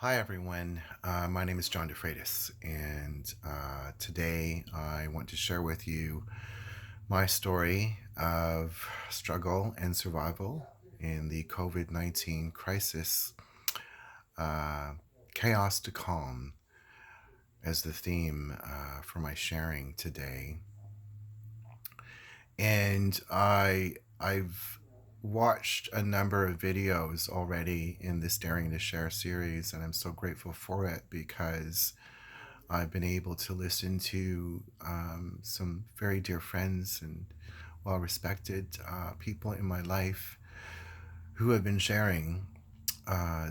Hi, everyone. My name is John Freitas, and today I want to share with you my story of struggle and survival in the COVID 19 crisis. Uh, Chaos to calm as the theme for my sharing today. And I've watched a number of videos already in this Daring to Share series, and I'm so grateful for it because I've been able to listen to some very dear friends and well respected people in my life who have been sharing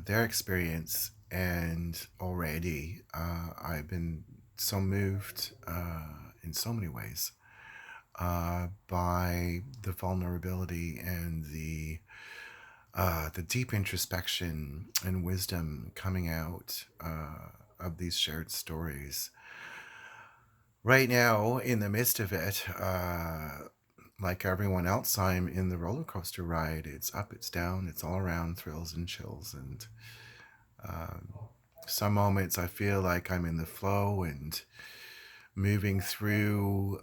their experience. And already I've been so moved in so many ways by the vulnerability and the deep introspection and wisdom coming out of these shared stories. Right now, in the midst of it, like everyone else, I'm in the roller coaster ride. It's up, it's down, it's all around thrills and chills. And um, some moments I feel like I'm in the flow and moving through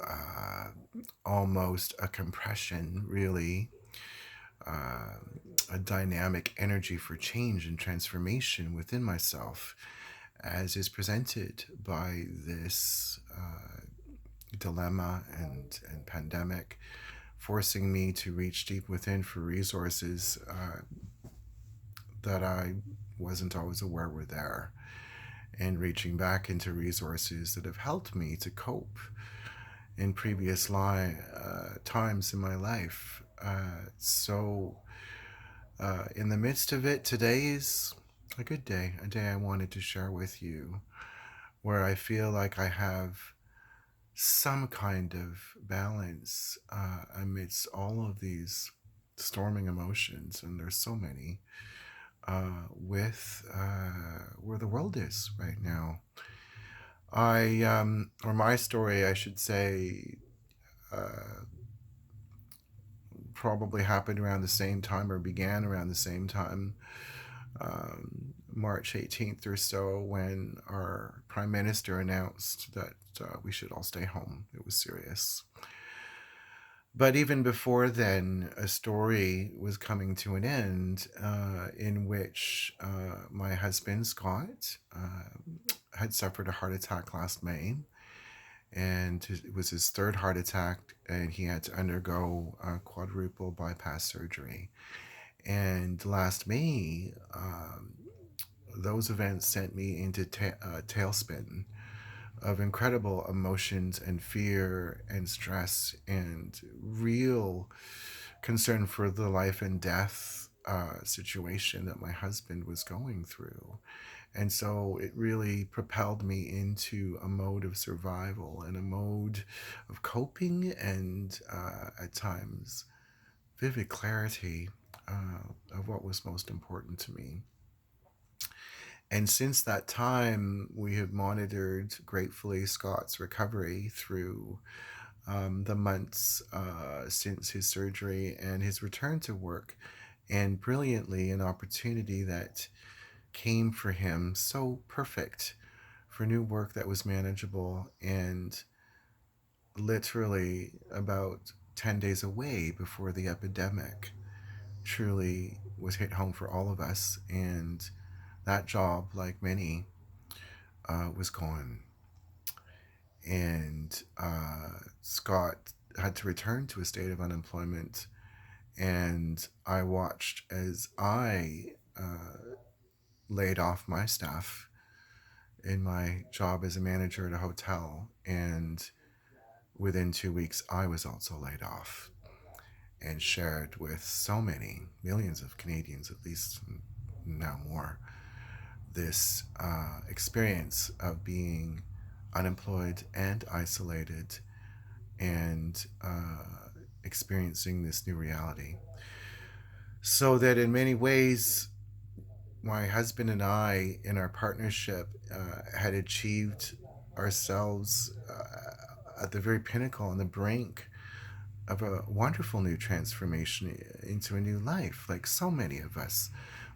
almost a compression, really, uh, a dynamic energy for change and transformation within myself, as is presented by this dilemma and pandemic, forcing me to reach deep within for resources that I wasn't always aware were there, and reaching back into resources that have helped me to cope in previous times in my life. In the midst of it, today is a good day, a day I wanted to share with you, where I feel like I have some kind of balance amidst all of these storming emotions, and there's so many, with where the world is right now. Or my story, I should say, uh, probably happened around the same time or began around the same time, March 18th or so, when our prime minister announced that we should all stay home. It was serious. But even before then, a story was coming to an end in which my husband, Scott, had suffered a heart attack last May. And it was his third heart attack, and he had to undergo quadruple bypass surgery. And last May, those events sent me into tailspin of incredible emotions and fear and stress and real concern for the life and death situation that my husband was going through. And so it really propelled me into a mode of survival and a mode of coping and at times vivid clarity of what was most important to me. And since that time, we have monitored gratefully Scott's recovery through the months since his surgery and his return to work. And brilliantly, an opportunity that came for him so perfect for new work that was manageable and literally about 10 days away before the epidemic truly was hit home for all of us. And that job, like many, was gone. And Scott had to return to a state of unemployment. And I watched as I laid off my staff in my job as a manager at a hotel. And within 2 weeks, I was also laid off and shared with so many millions of Canadians, at least now more, this experience of being unemployed and isolated and experiencing this new reality. So that in many ways, my husband and I, in our partnership, had achieved ourselves at the very pinnacle on the brink of a wonderful new transformation into a new life, like so many of us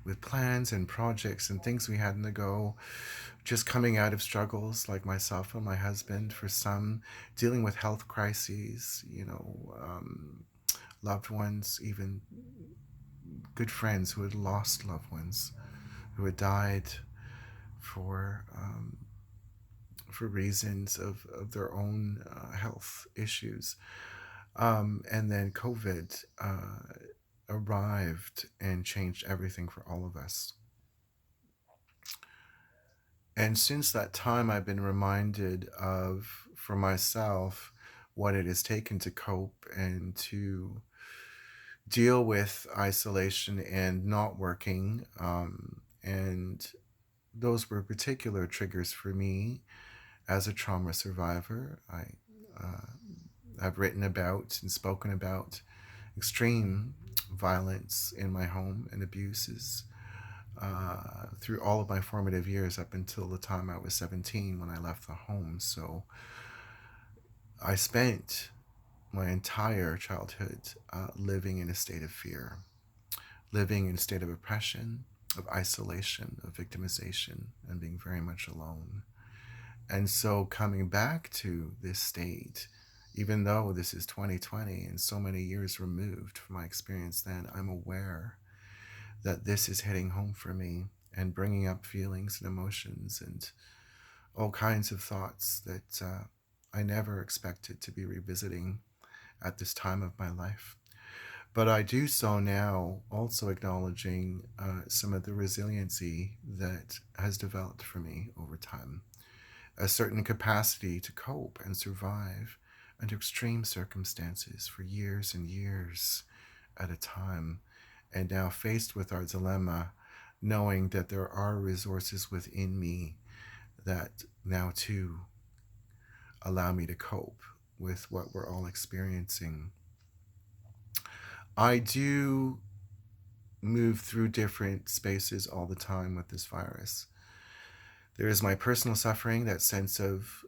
with plans and projects and things we had in the go, just coming out of struggles like myself and my husband, for some dealing with health crises, loved ones, even good friends who had lost loved ones, who had died for for reasons of their own health issues. And then COVID arrived and changed everything for all of us. And since that time, I've been reminded of, for myself, what it has taken to cope and to deal with isolation and not working. And those were particular triggers for me as a trauma survivor. Uh, I've written about and spoken about extreme violence in my home and abuses through all of my formative years up until the time I was 17 when I left the home. So I spent my entire childhood living in a state of fear, living in a state of oppression, of isolation, of victimization, and being very much alone. And so coming back to this state, even though this is 2020 and so many years removed from my experience then, I'm aware that this is hitting home for me and bringing up feelings and emotions and all kinds of thoughts that I never expected to be revisiting at this time of my life. But I do so now, also acknowledging some of the resiliency that has developed for me over time, a certain capacity to cope and survive under extreme circumstances for years and years at a time. And now, faced with our dilemma, knowing that there are resources within me that now too allow me to cope with what we're all experiencing. I do move through different spaces all the time with this virus. There is my personal suffering, that sense of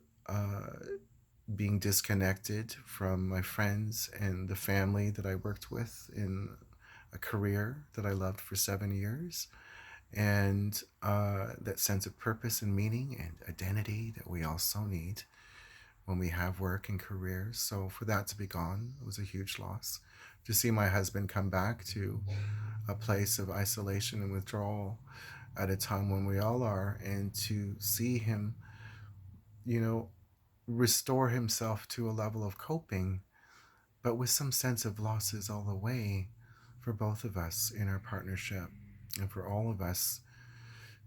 being disconnected from my friends and the family that I worked with in a career that I loved for 7 years, and that sense of purpose and meaning and identity that we also need when we have work and careers. So for that to be gone, it was a huge loss. To see my husband come back to a place of isolation and withdrawal at a time when we all are, and to see him, you know, restore himself to a level of coping, but with some sense of losses all the way for both of us in our partnership and for all of us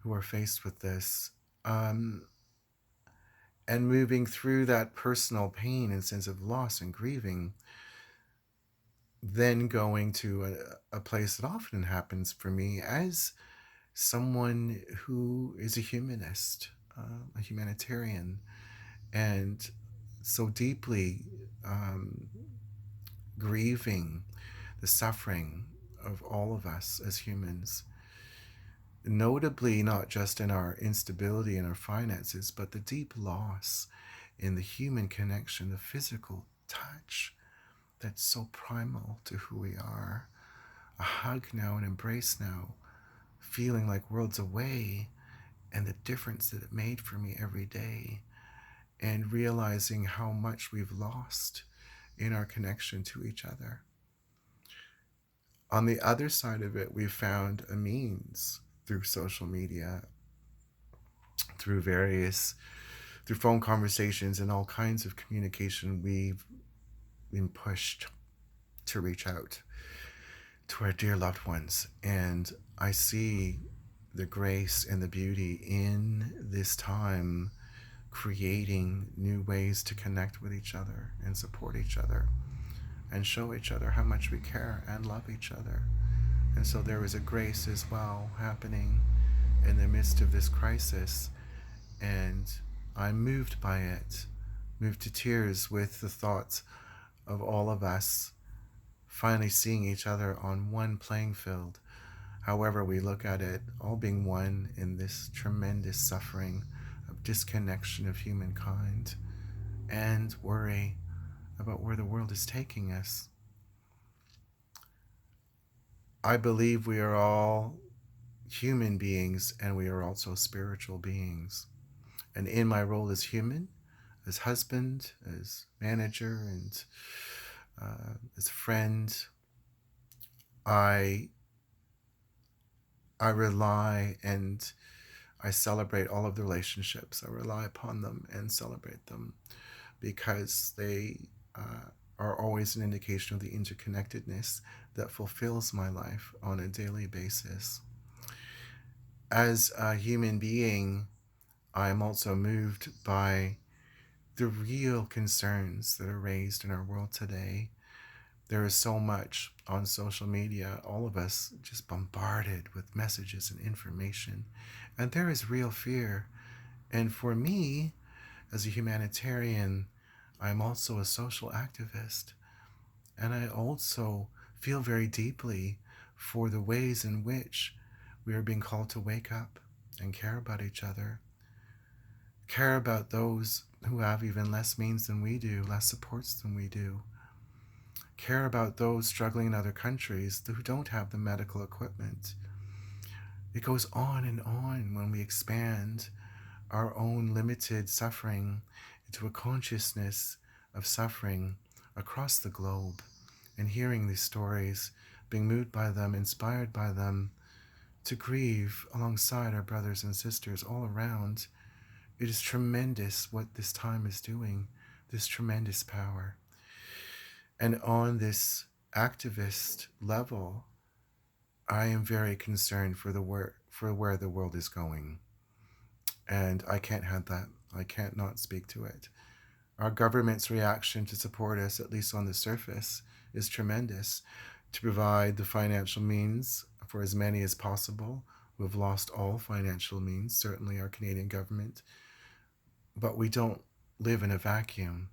who are faced with this. Um, and moving through that personal pain and sense of loss and grieving, then going to a place that often happens for me as someone who is a humanist, a humanitarian, and so deeply um, grieving the suffering of all of us as humans, notably not just in our instability in our finances, but the deep loss in the human connection, the physical touch that's so primal to who we are. A hug now, an embrace now, feeling like worlds away, and the difference that it made for me every day, and realizing how much we've lost in our connection to each other. On the other side of it, we've found a means through social media, through through phone conversations and all kinds of communication, we've been pushed to reach out to our dear loved ones. And I see the grace and the beauty in this time, creating new ways to connect with each other and support each other and show each other how much we care and love each other. And so there is a grace as well happening in the midst of this crisis. And I'm moved by it, moved to tears with the thoughts of all of us finally seeing each other on one playing field, however we look at it, all being one in this tremendous suffering of disconnection of humankind and worry about where the world is taking us. I believe we are all human beings and we are also spiritual beings. And in my role as human, as husband, as manager, and as friend, I I rely and I celebrate all of the relationships. I rely upon them and celebrate them because they are always an indication of the interconnectedness that fulfills my life on a daily basis. As a human being, I am also moved by the real concerns that are raised in our world today. There is so much on social media, all of us just bombarded with messages and information, and there is real fear. And for me, as a humanitarian, I'm also a social activist, and I also feel very deeply for the ways in which we are being called to wake up and care about each other, care about those who have even less means than we do, less supports than we do, care about those struggling in other countries who don't have the medical equipment. It goes on and on when we expand our own limited suffering into a consciousness of suffering across the globe, and hearing these stories, being moved by them, inspired by them, to grieve alongside our brothers and sisters all around. It is tremendous what this time is doing, this tremendous power. And on this activist level, I am very concerned for where the world is going. And I can't have that. I can't not speak to it. Our government's reaction to support us, at least on the surface, is tremendous, to provide the financial means for as many as possible who have lost all financial means, certainly our Canadian government. But we don't live in a vacuum.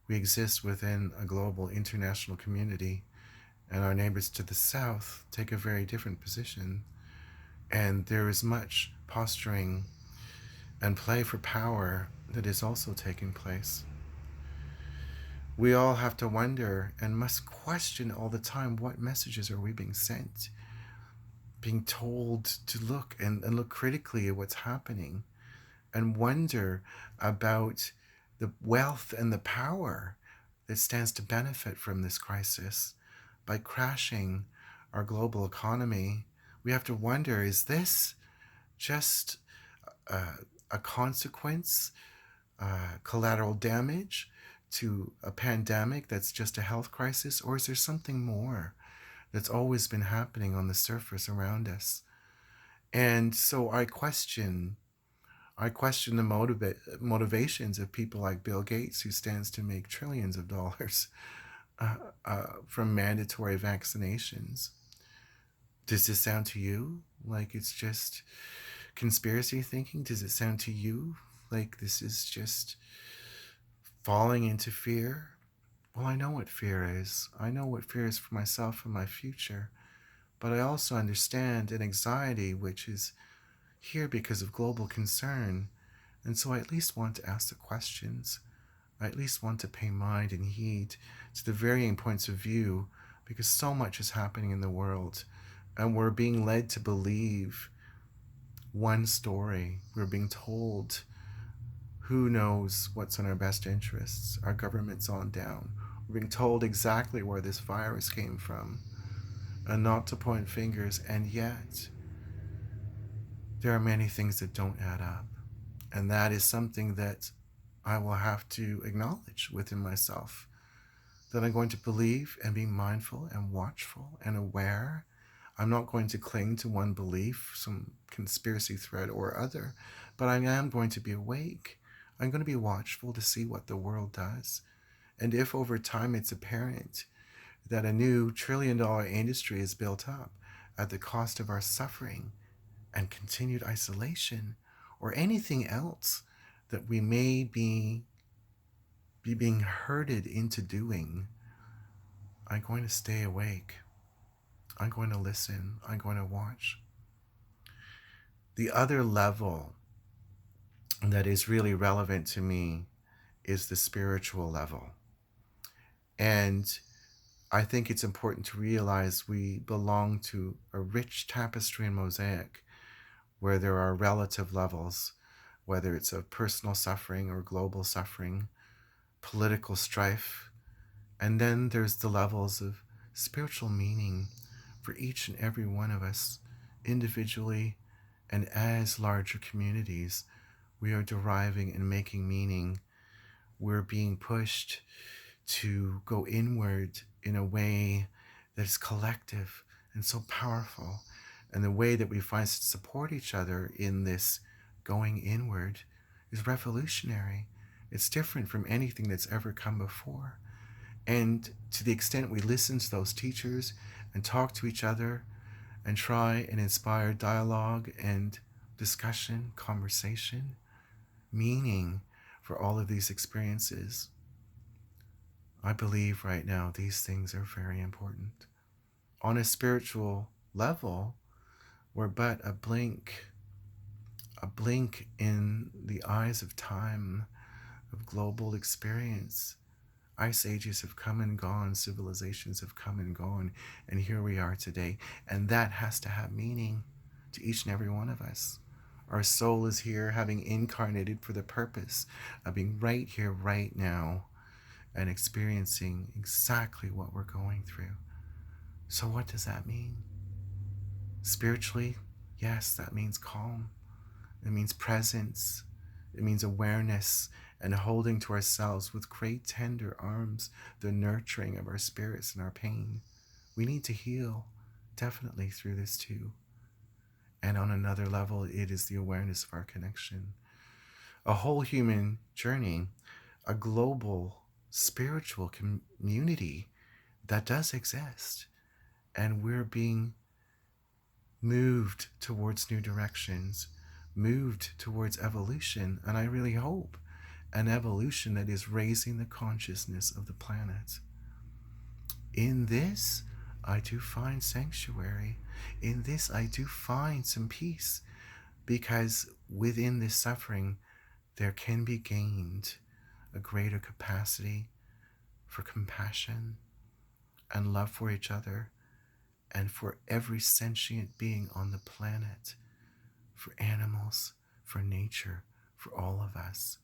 We exist within a global international community, and our neighbors to the south take a very different position. And there is much posturing and play for power that is also taking place. We all have to wonder and must question all the time, what messages are we being sent? Being told to look and look critically at what's happening and wonder about the wealth and the power that stands to benefit from this crisis. By crashing our global economy, we have to wonder, is this just a consequence, collateral damage to a pandemic that's just a health crisis, or is there something more that's always been happening on the surface around us? And so I question the motivations of people like Bill Gates, who stands to make trillions of dollars from mandatory vaccinations. Does this sound to you like it's just conspiracy thinking? Does it sound to you like this is just falling into fear? Well, I know what fear is. I know what fear is for myself and my future. But I also understand an anxiety which is here because of global concern. And so I at least want to ask the questions. I at least want to pay mind and heed to the varying points of view, because so much is happening in the world. And we're being led to believe one story. We're being told who knows what's in our best interests. Our government's on down. We're being told exactly where this virus came from and not to point fingers. And yet, there are many things that don't add up. And that is something that I will have to acknowledge within myself, that I'm going to believe and be mindful and watchful and aware. I'm not going to cling to one belief, some conspiracy thread or other, but I am going to be awake. I'm going to be watchful to see what the world does. And if over time it's apparent that a new trillion-dollar industry is built up at the cost of our suffering and continued isolation, or anything else that we may be being herded into doing, I'm going to stay awake. I'm going to listen. I'm going to watch. The other level that is really relevant to me is the spiritual level. And I think it's important to realize we belong to a rich tapestry and mosaic where there are relative levels, whether it's of personal suffering or global suffering, political strife, and then there's the levels of spiritual meaning for each and every one of us individually and as larger communities. We are deriving and making meaning. We're being pushed to go inward in a way that is collective and so powerful. And the way that we find to support each other in this going inward is revolutionary. It's different from anything that's ever come before. And to the extent we listen to those teachers and talk to each other and try and inspire dialogue and discussion, conversation, meaning for all of these experiences, I believe right now these things are very important. On a spiritual level, we're but a blink in the eyes of time, of global experience. Ice ages have come and gone, civilizations have come and gone, and here we are today. And that has to have meaning to each and every one of us. Our soul is here having incarnated for the purpose of being right here, right now, and experiencing exactly what we're going through. So, what does that mean? Spiritually, yes, that means calm. It means presence. It means awareness and holding to ourselves with great tender arms the nurturing of our spirits and our pain. We need to heal, definitely, through this too. And on another level, it is the awareness of our connection. A whole human journey, a global spiritual community that does exist. And we're being moved towards new directions, moved towards evolution. And I really hope an evolution that is raising the consciousness of the planet. In this, I do find sanctuary. In this, I do find some peace, because within this suffering, there can be gained a greater capacity for compassion and love for each other and for every sentient being on the planet, for animals, for nature, for all of us.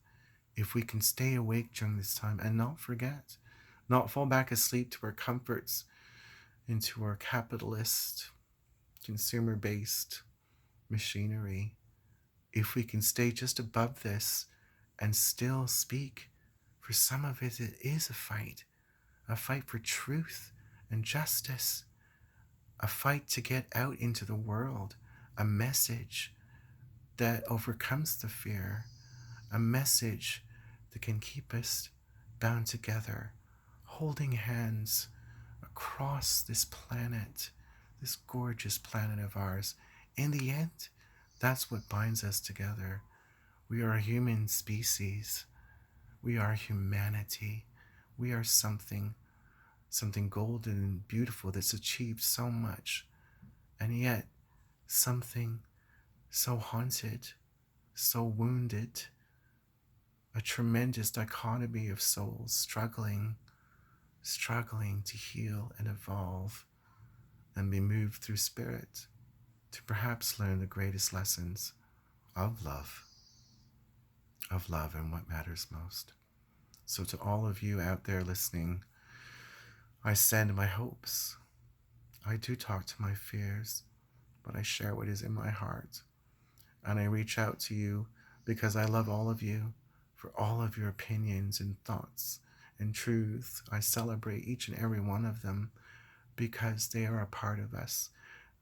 If we can stay awake during this time and not forget, not fall back asleep to our comforts, into our capitalist, consumer-based machinery, if we can stay just above this and still speak, for some of it, it is a fight for truth and justice, a fight to get out into the world, a message that overcomes the fear, a message that can keep us bound together, holding hands across this planet, this gorgeous planet of ours. In the end, that's what binds us together. We are a human species. We are humanity. We are something golden and beautiful that's achieved so much, and yet something so haunted, so wounded, a tremendous dichotomy of souls struggling to heal and evolve and be moved through spirit to perhaps learn the greatest lessons of love and what matters most. So to all of you out there listening, I send my hopes. I do talk to my fears, but I share what is in my heart. And I reach out to you because I love all of you, for all of your opinions and thoughts and truth. I celebrate each and every one of them because they are a part of us.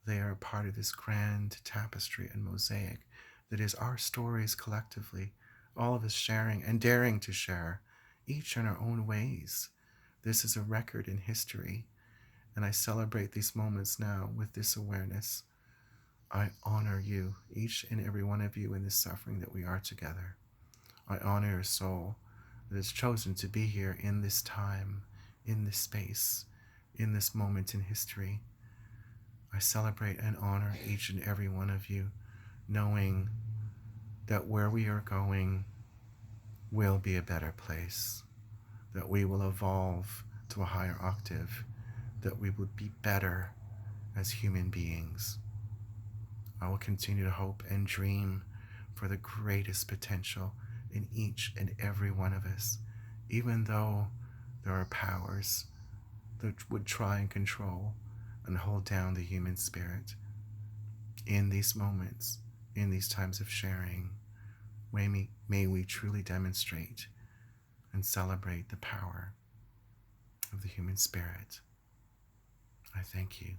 They are a part of this grand tapestry and mosaic that is our stories collectively, all of us sharing and daring to share, each in our own ways. This is a record in history, and I celebrate these moments now with this awareness. I honor you, each and every one of you, in this suffering that we are together. I honor your soul that has chosen to be here in this time, in this space, in this moment in history. I celebrate and honor each and every one of you, knowing that where we are going will be a better place, that we will evolve to a higher octave, that we would be better as human beings. I will continue to hope and dream for the greatest potential in each and every one of us, even though there are powers that would try and control and hold down the human spirit. In these moments, in these times of sharing, may we truly demonstrate and celebrate the power of the human spirit. I thank you.